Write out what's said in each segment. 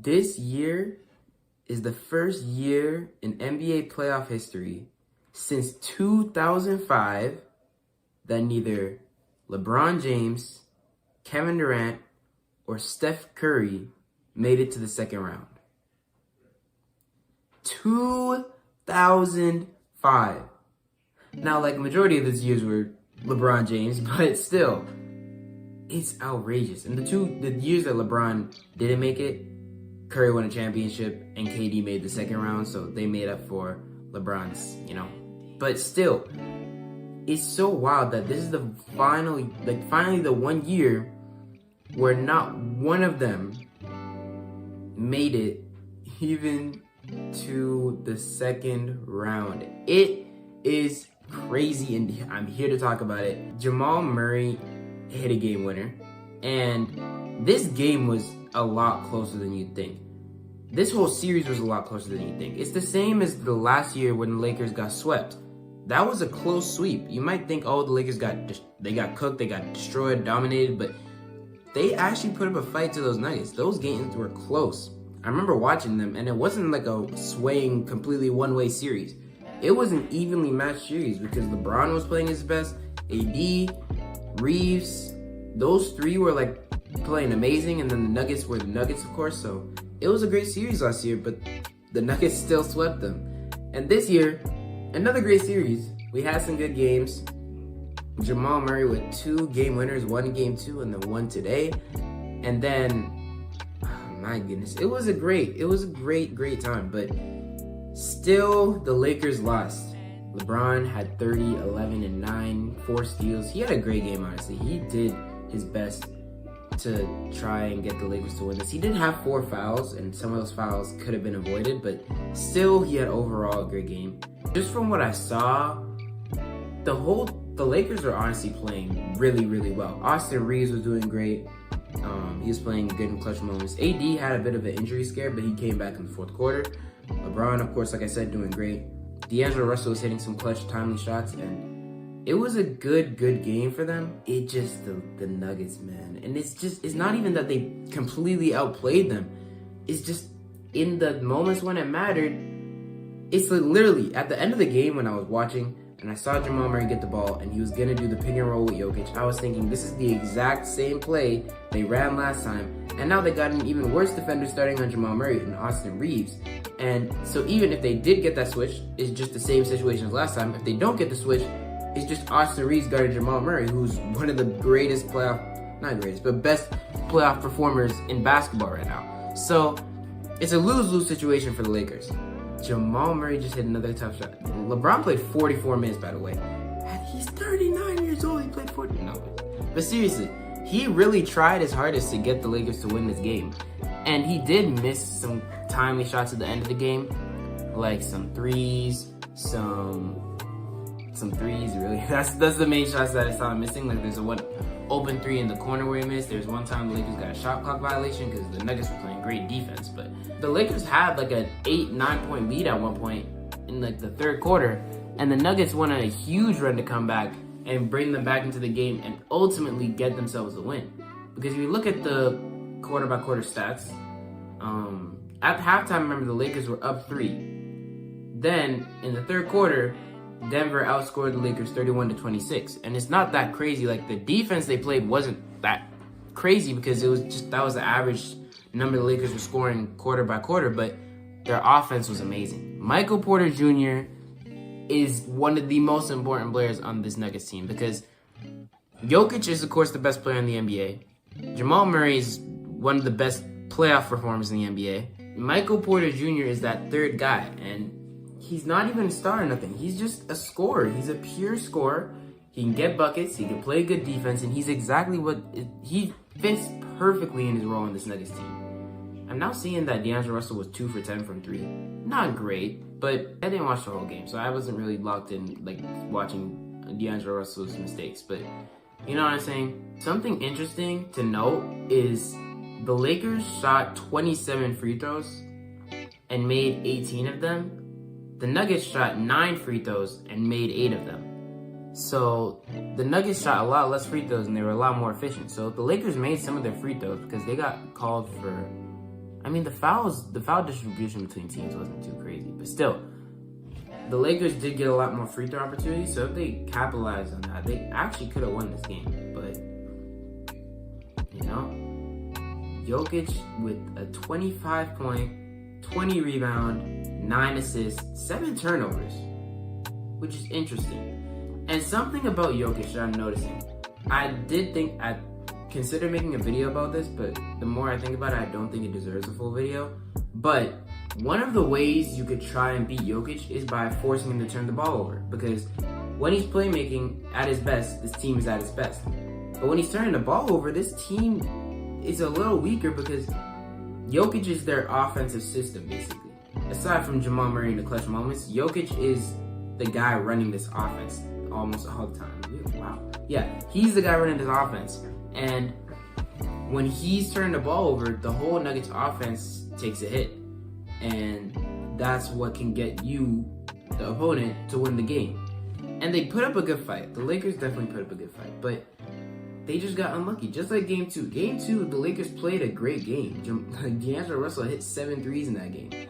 This year is the first year in NBA playoff history since 2005 that neither LeBron James, Kevin Durant, or Steph Curry made it to the second round. 2005. Now, like, majority of those years were LeBron James, but still, it's outrageous. And the years that LeBron didn't make it, Curry won a championship and KD made the second round, so they made up for LeBron's, But still, it's so wild that this is the finally the 1 year where not one of them made it even to the second round. It is crazy, and I'm here to talk about it. Jamal Murray hit a game winner, and this game was a lot closer than you'd think. This whole series was a lot closer than you'd think. It's the same as the last year when the Lakers got swept. That was a close sweep. You might think, oh, the Lakers got cooked, they got destroyed, dominated, but they actually put up a fight to those Nuggets. Those games were close. I remember watching them, and it wasn't like a swaying, completely one-way series. It was an evenly matched series because LeBron was playing his best, AD, Reeves, those three were like playing amazing, and then the Nuggets were the Nuggets, of course, so it was a great series last year, but the Nuggets still swept them. And this year, another great series. We had some good games. Jamal Murray with 2 game winners, one game 2, and then one today. And then, oh my goodness, it was a great time, but still the Lakers lost. LeBron had 30, 11, and 9, 4 steals. He had a great game, honestly. He did his best to try and get the Lakers to win this. He did have 4 fouls, and some of those fouls could have been avoided, but still he had overall a great game. Just from what I saw, the Lakers are honestly playing really, really well. Austin Reeves was doing great. He was playing good in clutch moments. AD had a bit of an injury scare, but he came back in the fourth quarter. LeBron, of course, like I said, doing great. D'Angelo Russell was hitting some clutch, timely shots, and it was a good game for them. It just, the Nuggets, man. And it's not even that they completely outplayed them. It's just in the moments when it mattered, it's like literally at the end of the game when I was watching and I saw Jamal Murray get the ball and he was going to do the pick and roll with Jokic, I was thinking this is the exact same play they ran last time. And now they got an even worse defender starting on Jamal Murray and Austin Reeves. And so even if they did get that switch, it's just the same situation as last time. If they don't get the switch, it's just Austin Reeves guarding Jamal Murray, who's one of the best playoff performers in basketball right now. So it's a lose-lose situation for the Lakers. Jamal Murray just hit another tough shot. LeBron played 44 minutes, by the way. He's 39 years old. He played 40. No, but seriously, he really tried his hardest to get the Lakers to win this game. And he did miss some timely shots at the end of the game, like some threes, really. That's the main shots that I saw him missing. Like there's a one open 3 in the corner where he missed. There's one time the Lakers got a shot clock violation because the Nuggets were playing great defense. But the Lakers had like an 8-9 point lead at one point in like the third quarter, and the Nuggets went on a huge run to come back and bring them back into the game and ultimately get themselves the win. Because if you look at the quarter by quarter stats, at halftime, remember the Lakers were up 3. Then in the third quarter, Denver outscored the Lakers 31-26, and it's not that crazy. Like the defense they played wasn't that crazy because that was the average number the Lakers were scoring quarter by quarter, but their offense was amazing. Michael Porter Jr. is one of the most important players on this Nuggets team because Jokic is of course the best player in the NBA. Jamal Murray is one of the best playoff performers in the NBA. Michael Porter Jr. is that third guy, and he's not even a star or nothing. He's just a scorer. He's a pure scorer. He can get buckets. He can play good defense, and he's exactly he fits perfectly in his role in this Nuggets team. I'm now seeing that D'Angelo Russell was 2 for 10 from 3. Not great, but I didn't watch the whole game, so I wasn't really locked in, like, watching D'Angelo Russell's mistakes. But you know what I'm saying? Something interesting to note is the Lakers shot 27 free throws and made 18 of them. The Nuggets shot 9 free throws and made 8 of them. So the Nuggets shot a lot less free throws and they were a lot more efficient. So the Lakers made some of their free throws because they got called for, I mean, the foul distribution between teams wasn't too crazy, but still, the Lakers did get a lot more free throw opportunities, so if they capitalized on that, they actually could have won this game. But, you know, Jokic with a 25-point, 20 rebound, 9 assists, 7 turnovers, which is interesting. And something about Jokic that I'm noticing, I considered making a video about this, but the more I think about it, I don't think it deserves a full video. But one of the ways you could try and beat Jokic is by forcing him to turn the ball over. Because when he's playmaking at his best, this team is at its best. But when he's turning the ball over, this team is a little weaker because Jokic is their offensive system, basically. Aside from Jamal Murray in the clutch moments, Jokic is the guy running this offense almost all the time. Wow. Yeah, he's the guy running this offense. And when he's turning the ball over, the whole Nuggets offense takes a hit. And that's what can get you, the opponent, to win the game. And they put up a good fight. The Lakers definitely put up a good fight. But they just got unlucky. Just like Game 2. Game 2, the Lakers played a great game. D'Angelo Russell hit 7 threes in that game.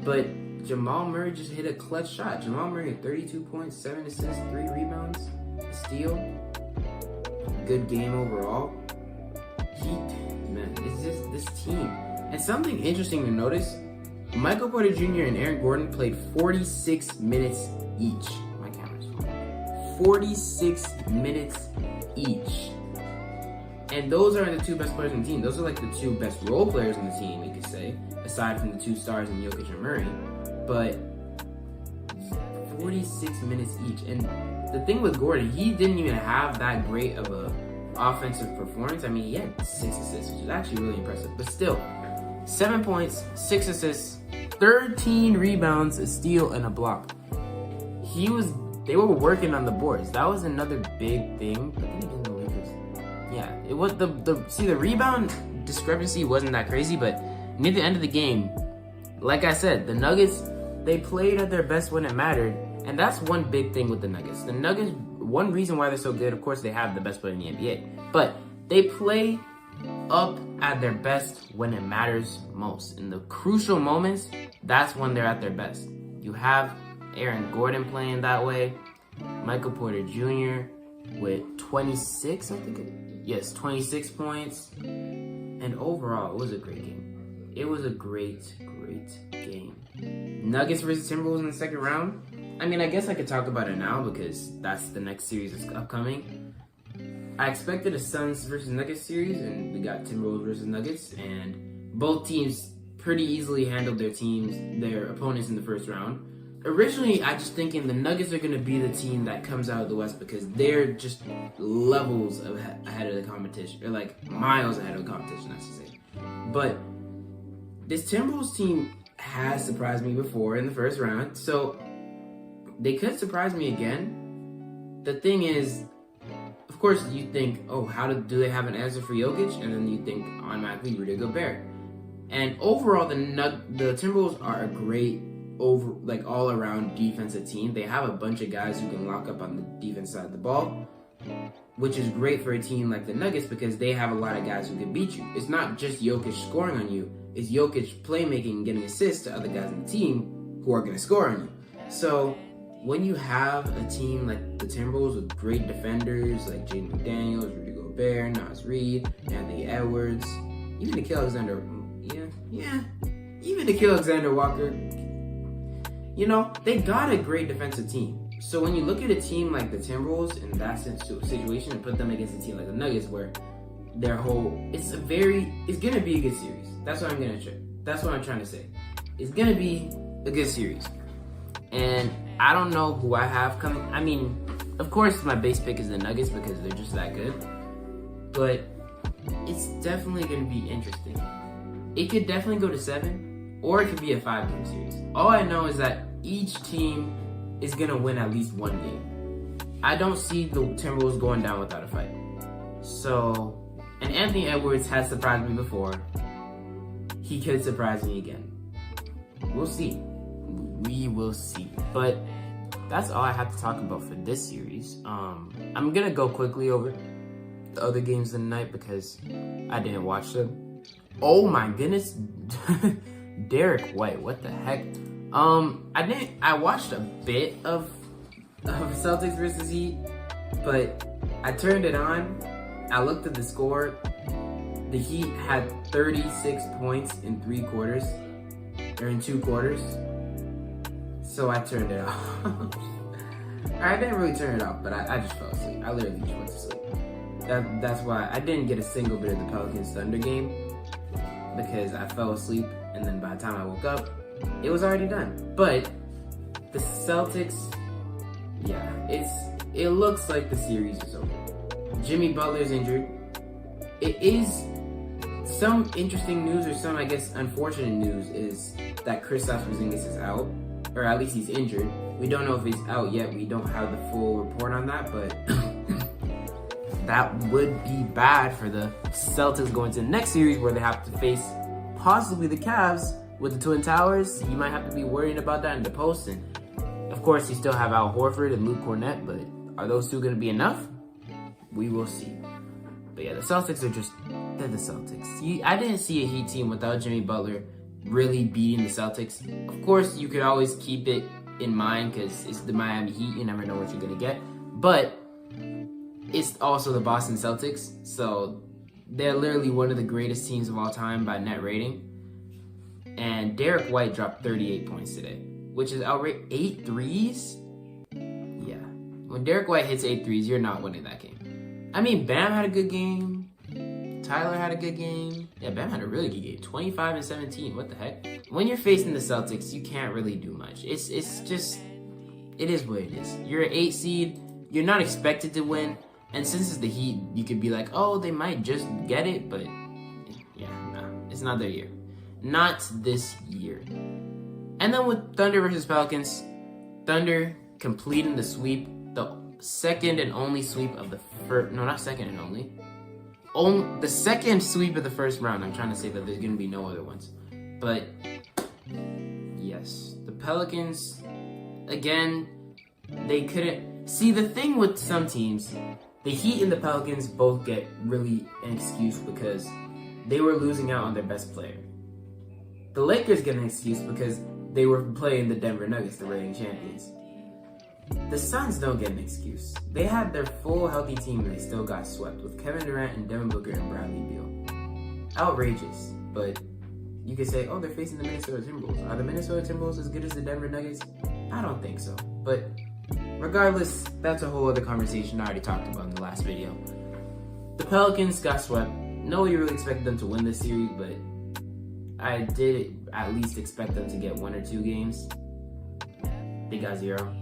But Jamal Murray just hit a clutch shot. Jamal Murray had 32 points, 7 assists, 3 rebounds, a steal. Good game overall. It's just this team. And something interesting to notice, Michael Porter Jr. and Aaron Gordon played 46 minutes each. My camera's fine. 46 minutes each. And those are the 2 best players on the team. Those are like the 2 best role players on the team, you could say, aside from the 2 stars in Jokic and Murray. But 46 minutes each. And the thing with Gordon, he didn't even have that great of a offensive performance. I mean, he had 6 assists, which is actually really impressive. But still, 7 points, 6 assists, 13 rebounds, a steal, and a block. They were working on the boards. That was another big thing. But then again, the Lakers, yeah, it was the rebound discrepancy wasn't that crazy, but near the end of the game, like I said, the Nuggets, they played at their best when it mattered. And that's one big thing with the Nuggets. The Nuggets, one reason why they're so good, of course, they have the best player in the NBA. But they play up at their best when it matters most. In the crucial moments, that's when they're at their best. You have Aaron Gordon playing that way. Michael Porter Jr. with 26, I think. Yes, 26 points. And overall, it was a great game. It was a great game. Nuggets versus Timberwolves in the second round. I mean, I guess I could talk about it now because that's the next series that's upcoming. I expected a Suns versus Nuggets series, and we got Timberwolves versus Nuggets, and both teams pretty easily handled their opponents in the first round. Originally, I just thinking the Nuggets are going to be the team that comes out of the West because they're just levels ahead of the competition, or like miles ahead of the competition, I should say. But this Timberwolves team has surprised me before in the first round, so they could surprise me again. The thing is, of course, you think, oh, do they have an answer for Jokic? And then you think automatically Rudy Gobert. And overall, the Timberwolves are a great all-around defensive team. They have a bunch of guys who can lock up on the defense side of the ball, which is great for a team like the Nuggets because they have a lot of guys who can beat you. It's not just Jokic scoring on you. It's Jokic playmaking and getting assists to other guys on the team who are going to score on you. So when you have a team like the Timberwolves with great defenders like Jaden McDaniels, Rudy Gobert, Naz Reid, Anthony Edwards, even Nickeil Alexander Walker, you know, they got a great defensive team. So when you look at a team like the Timberwolves in that situation and put them against a team like the Nuggets where it's gonna be a good series. That's what I'm trying to say. It's gonna be a good series. And I don't know who I have coming. I mean, of course my base pick is the Nuggets because they're just that good. But it's definitely gonna be interesting. It could definitely go to 7, or it could be a 5-game series. All I know is that each team is gonna win at least one game. I don't see the Timberwolves going down without a fight. So, and Anthony Edwards has surprised me before. He could surprise me again. We'll see. We will see. But that's all I have to talk about for this series. I'm gonna go quickly over the other games of the night because I didn't watch them. Oh my goodness. Derek White, what the heck? I watched a bit of Celtics versus Heat, but I turned it on. I looked at the score. The Heat had 36 points in 3 quarters, or in 2 quarters. So I turned it off. I didn't really turn it off, but I just fell asleep. I literally just went to sleep. That's why I didn't get a single bit of the Pelicans Thunder game, because I fell asleep, and then by the time I woke up, it was already done. But the Celtics, yeah, it looks like the series is over. Jimmy Butler's injured. It is some interesting news, or some, I guess, unfortunate news, is that Kristaps Porzingis is out, or at least he's injured. We don't know if he's out yet. We don't have the full report on that, but that would be bad for the Celtics going to the next series, where they have to face possibly the Cavs with the Twin Towers. You might have to be worrying about that in the post. And of course, you still have Al Horford and Luke Cornett, but are those two going to be enough? We will see. But yeah, the Celtics are they're the Celtics. I didn't see a Heat team without Jimmy Butler really beating the Celtics. Of course, you could always keep it in mind because it's the Miami Heat. You never know what you're going to get. But it's also the Boston Celtics. So they're literally one of the greatest teams of all time by net rating. And Derek White dropped 38 points today, which is outrageous. 8 threes? Yeah. When Derek White hits 8 threes, you're not winning that game. I mean, Bam had a good game. Tyler had a good game. Yeah, Bam had a really good game. 25 and 17. What the heck? When you're facing the Celtics, you can't really do much. It's just, it is what it is. You're an 8 seed. You're not expected to win. And since it's the Heat, you could be like, oh, they might just get it. But yeah, no, it's not their year. Not this year. And then with Thunder versus Pelicans, Thunder completing the sweep, the second and only sweep of the first, no, not second and only. The second sweep of the first round. I'm trying to say that there's going to be no other ones. But yes, the Pelicans, again, they couldn't. See, the thing with some teams, the Heat and the Pelicans both get really an excuse because they were losing out on their best player. The Lakers get an excuse because they were playing the Denver Nuggets, the reigning champions. The Suns don't get an excuse. They had their full healthy team and they still got swept with Kevin Durant and Devin Booker and Bradley Beal. Outrageous. But you could say, oh, they're facing the Minnesota Timberwolves. Are the Minnesota Timberwolves as good as the Denver Nuggets? I don't think so. But regardless, that's a whole other conversation I already talked about in the last video. The Pelicans got swept. Nobody really expected them to win this series, but I did at least expect them to get 1 or 2 games. They got 0.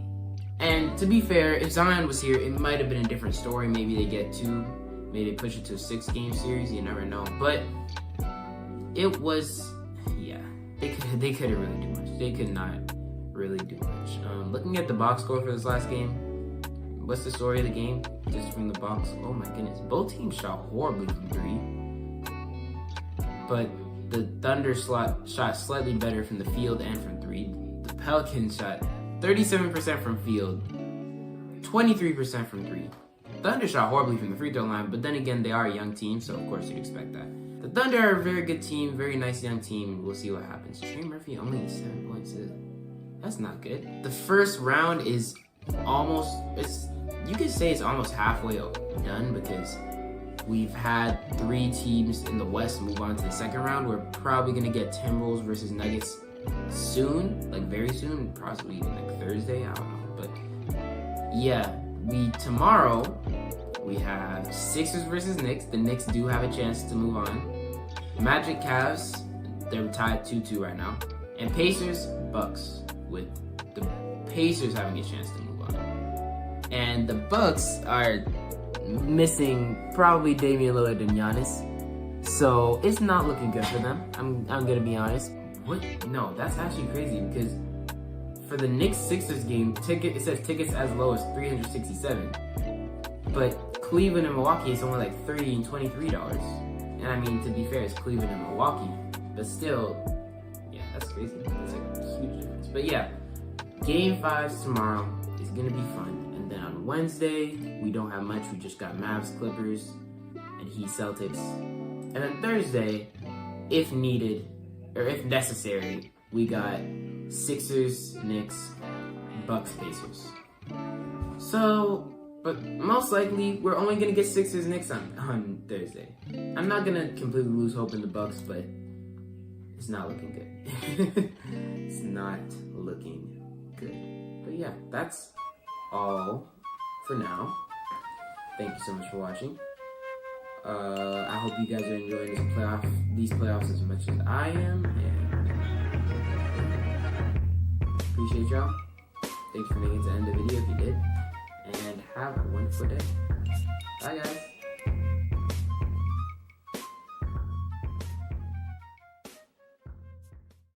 And to be fair, if Zion was here, it might have been a different story. Maybe they get 2. Maybe they push it to a 6-game series. You never know. But it was, yeah, they couldn't really do much. They could not really do much. Looking at the box score for this last game, what's the story of the game? Just from the box. Oh my goodness. Both teams shot horribly from 3. But the Thunder shot slightly better from the field and from 3. The Pelicans shot 37% from field, 23% from 3. Thunder shot horribly from the free throw line, but then again, they are a young team, so of course you'd expect that. The Thunder are a very good team, very nice young team. We'll see what happens. Trey Murphy only 7 points. That's not good. The first round is almost, you could say it's almost halfway done because we've had 3 teams in the West move on to the second round. We're probably going to get Timberwolves versus Nuggets soon, like very soon, possibly even like Thursday, I don't know. But yeah, tomorrow we have Sixers versus Knicks. The Knicks do have a chance to move on. Magic Cavs, they're tied 2-2 right now. And Pacers Bucks, with the Pacers having a chance to move on. And the Bucks are missing probably Damian Lillard and Giannis. So it's not looking good for them. I'm gonna be honest. What? No, that's actually crazy because for the Knicks-Sixers game, it says tickets as low as $367. But Cleveland and Milwaukee is only like $30 and $23. And I mean, to be fair, it's Cleveland and Milwaukee. But still, yeah, that's crazy. That's like a huge difference. But yeah, Game 5 tomorrow is going to be fun. And then on Wednesday, we don't have much. We just got Mavs, Clippers, and Heat, Celtics. And then Thursday, if needed, or if necessary, we got Sixers, Knicks, Bucks, Pacers. So, but most likely, we're only going to get Sixers, Knicks on Thursday. I'm not going to completely lose hope in the Bucks, but it's not looking good. It's not looking good. But yeah, that's all for now. Thank you so much for watching. I hope you guys are enjoying these playoffs as much as I am, and appreciate y'all. Thanks for making it to the end of the video if you did, and have a wonderful day. Bye guys.